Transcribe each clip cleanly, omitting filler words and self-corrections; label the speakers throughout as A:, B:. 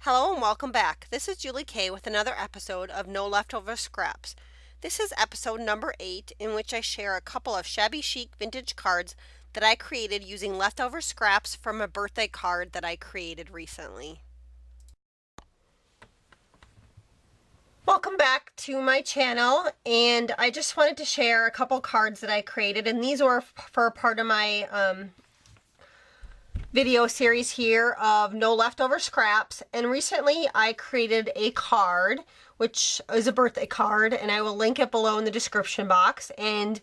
A: Hello and welcome back. This is Julie Kay with another episode of No Leftover Scraps. This is episode number 8, in which I share a couple of shabby chic vintage cards that I created using leftover scraps from a birthday card that I created recently. Welcome back to my channel, and I just wanted to share a couple cards that I created, and these were for part of my video series here of No Leftover Scraps. And recently I created a card, which is a birthday card, and I will link it below in the description box. And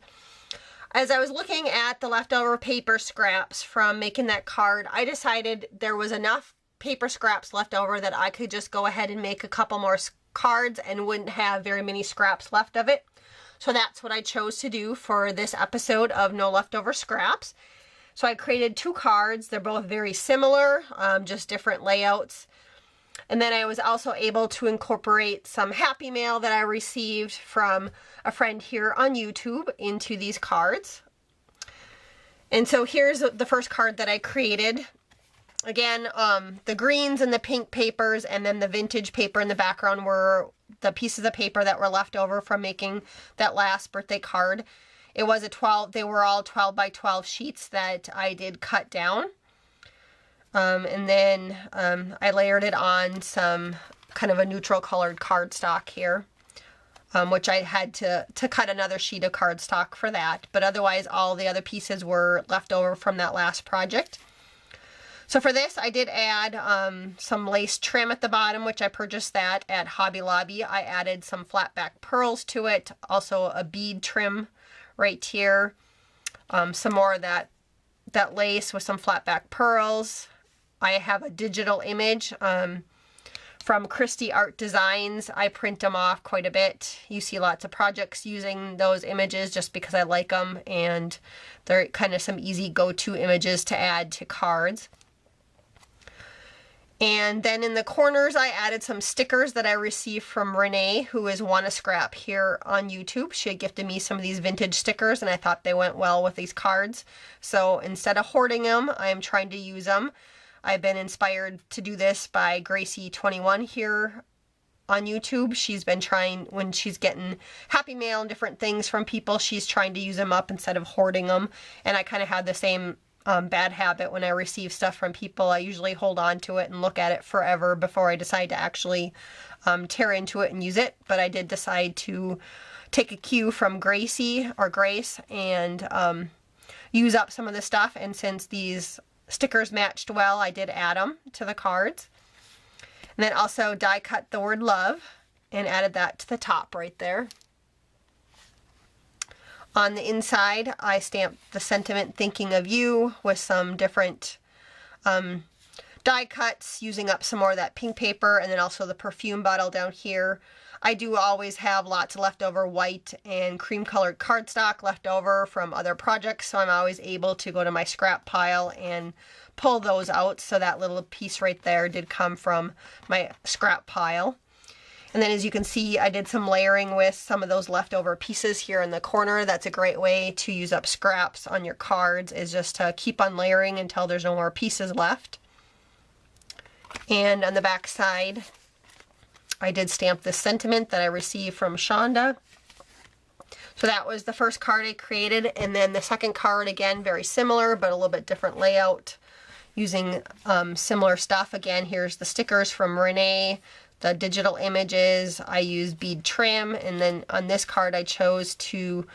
A: as I was looking at the leftover paper scraps from making that card, I decided there was enough paper scraps left over that I could just go ahead and make a couple more cards and wouldn't have very many scraps left of it. So that's what I chose to do for this episode of No Leftover Scraps. So I created 2 cards. They're both very similar, just different layouts. And then I was also able to incorporate some happy mail that I received from a friend here on YouTube into these cards. And so here's the first card that I created. Again, the greens and the pink papers and then the vintage paper in the background were the pieces of paper that were left over from making that last birthday card. It was they were all 12 by 12 sheets that I did cut down. And then I layered it on some kind of a neutral colored cardstock here, which I had to cut another sheet of cardstock for that. But otherwise, all the other pieces were left over from that last project. So for this, I did add some lace trim at the bottom, which I purchased that at Hobby Lobby. I added some flat back pearls to it, also a bead trim right here, some more of that lace with some flat back pearls. I have a digital image from Christie Art Designs. I print them off quite a bit. You see lots of projects using those images just because I like them, and they're kind of some easy go-to images to add to cards. And then in the corners, I added some stickers that I received from Renee, who is Wanna Scrap here on YouTube. She had gifted me some of these vintage stickers, and I thought they went well with these cards. So instead of hoarding them, I'm trying to use them. I've been inspired to do this by Gracie21 here on YouTube. She's been trying, when she's getting happy mail and different things from people, she's trying to use them up instead of hoarding them. And I kind of had the same bad habit when I receive stuff from people. I usually hold on to it and look at it forever before I decide to actually tear into it and use it. But I did decide to take a cue from Gracie or Grace and use up some of the stuff. And since these stickers matched well, I did add them to the cards. And then also die cut the word love and added that to the top right there. On the inside, I stamped the sentiment thinking of you with some different die cuts, using up some more of that pink paper, and then also the perfume bottle down here. I do always have lots of leftover white and cream colored cardstock left over from other projects, so I'm always able to go to my scrap pile and pull those out. So that little piece right there did come from my scrap pile. And then as you can see, I did some layering with some of those leftover pieces here in the corner. That's a great way to use up scraps on your cards, is just to keep on layering until there's no more pieces left. And on the back side, I did stamp this sentiment that I received from Shonda. So that was the first card I created. And then the second card, again, very similar, but a little bit different layout, using similar stuff. Again, here's the stickers from Renee. The digital images, I used bead trim, and then on this card I chose to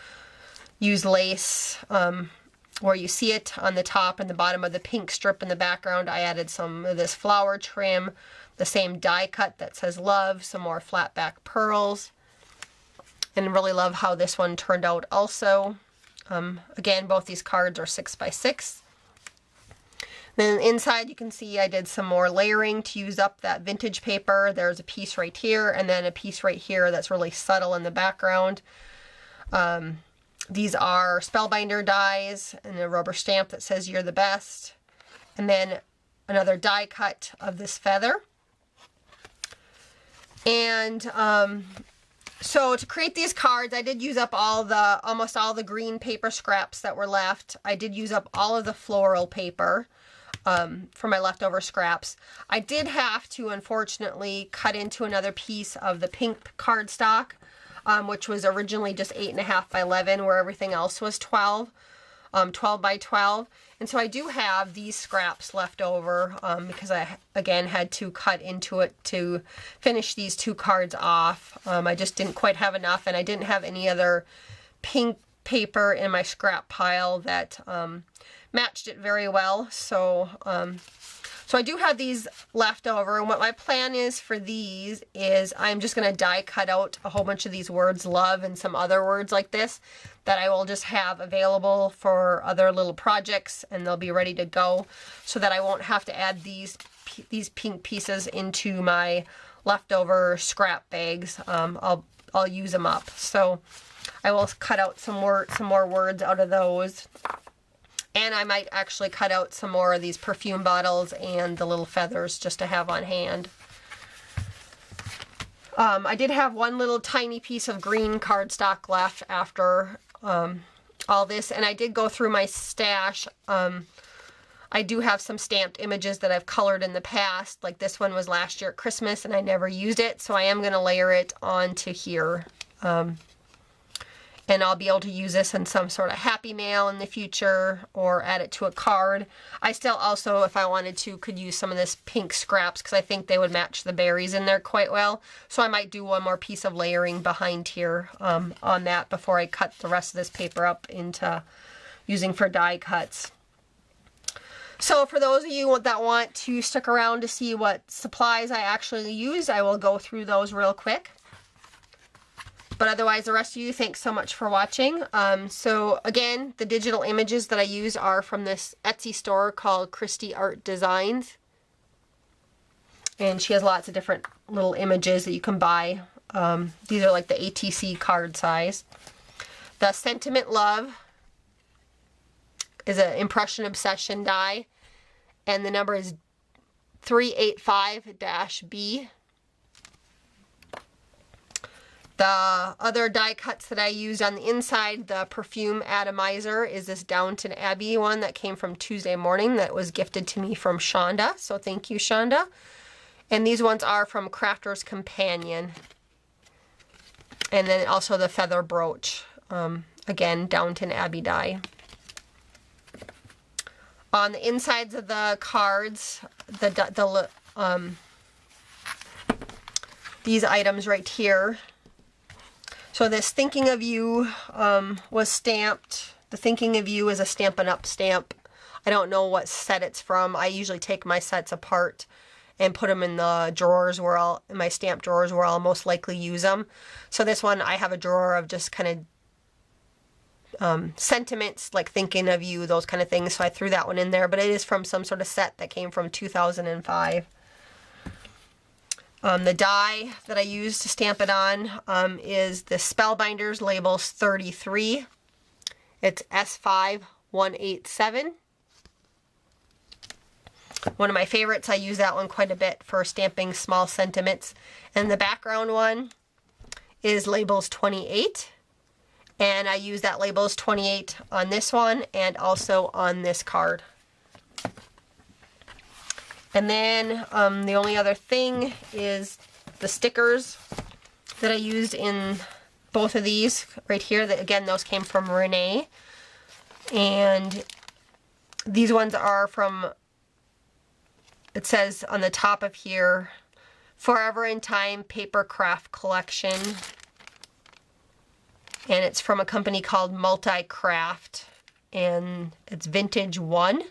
A: use lace where you see it on the top and the bottom of the pink strip in the background. I added some of this flower trim, the same die cut that says love, some more flat back pearls, and really love how this one turned out also. Again, both these cards are 6 by 6. Then inside you can see I did some more layering to use up that vintage paper. There's a piece right here and then a piece right here that's really subtle in the background. These are Spellbinder dies and a rubber stamp that says you're the best. And then another die cut of this feather. And so to create these cards, I did use up almost all the green paper scraps that were left. I did use up all of the floral paper. for my leftover scraps. I did have to, unfortunately, cut into another piece of the pink cardstock, which was originally just 8.5 by 11, where everything else was 12 by 12. And so I do have these scraps left over because I, again, had to cut into it to finish these 2 cards off. I just didn't quite have enough, and I didn't have any other pink paper in my scrap pile that matched it very well. So so I do have these left over, and what my plan is for these is I'm just going to die cut out a whole bunch of these words, love and some other words like this, that I will just have available for other little projects, and they'll be ready to go, so that I won't have to add these pink pieces into my leftover scrap bags. I'll use them up. So I will cut out some more words out of those. And I might actually cut out some more of these perfume bottles and the little feathers just to have on hand. I did have one little tiny piece of green cardstock left after all this, and I did go through my stash. I do have some stamped images that I've colored in the past, like this one was last year at Christmas and I never used it, so I am going to layer it onto here. And I'll be able to use this in some sort of happy mail in the future, or add it to a card. I still also, if I wanted to, could use some of this pink scraps because I think they would match the berries in there quite well. So I might do one more piece of layering behind here on that before I cut the rest of this paper up into using for die cuts. So for those of you that want to stick around to see what supplies I actually use, I will go through those real quick. But otherwise, the rest of you, thanks so much for watching. So again, the digital images that I use are from this Etsy store called Christy Art Designs. And she has lots of different little images that you can buy. These are like the ATC card size. The Sentiment Love is an Impression Obsession die. And the number is 385-B. The other die cuts that I used on the inside, the Perfume Atomizer, is this Downton Abbey one that came from Tuesday Morning that was gifted to me from Shonda. So thank you, Shonda. And these ones are from Crafter's Companion. And then also the Feather Brooch. Again, Downton Abbey die. On the insides of the cards, these items right here. So this Thinking of You was stamped. The Thinking of You is a Stampin' Up stamp. I don't know what set it's from. I usually take my sets apart and put them in the drawers in my stamp drawers where I'll most likely use them. So this one, I have a drawer of just kind of sentiments, like thinking of you, those kind of things. So I threw that one in there, but it is from some sort of set that came from 2005. The die that I use to stamp it on is the Spellbinders Labels 33. It's S5187. One of my favorites. I use that one quite a bit for stamping small sentiments. And the background one is Labels 28. And I use that Labels 28 on this one and also on this card. And then the only other thing is the stickers that I used in both of these right here. That, again, those came from Renee. And these ones are from, it says on the top of here, Forever in Time Paper Craft Collection. And it's from a company called Multi-Craft. And it's Vintage 1.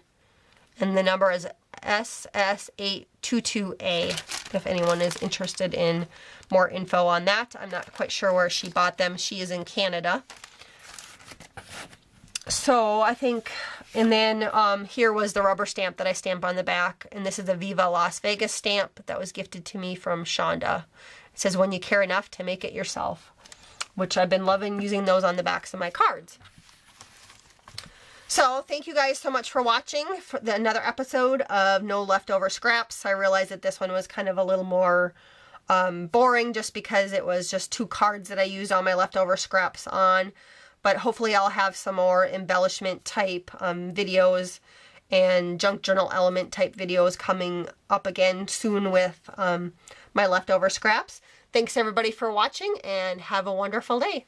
A: And the number is SS822A, if anyone is interested in more info on that. I'm not quite sure where she bought them. She is in Canada. So I think, and then here was the rubber stamp that I stamp on the back, and this is the Viva Las Vegas stamp that was gifted to me from Shonda. It says, when you care enough to make it yourself, which I've been loving using those on the backs of my cards. So, thank you guys so much for watching for another episode of No Leftover Scraps. I realized that this one was kind of a little more boring just because it was just 2 cards that I used all my leftover scraps on. But hopefully I'll have some more embellishment type videos and junk journal element type videos coming up again soon with my leftover scraps. Thanks everybody for watching, and have a wonderful day.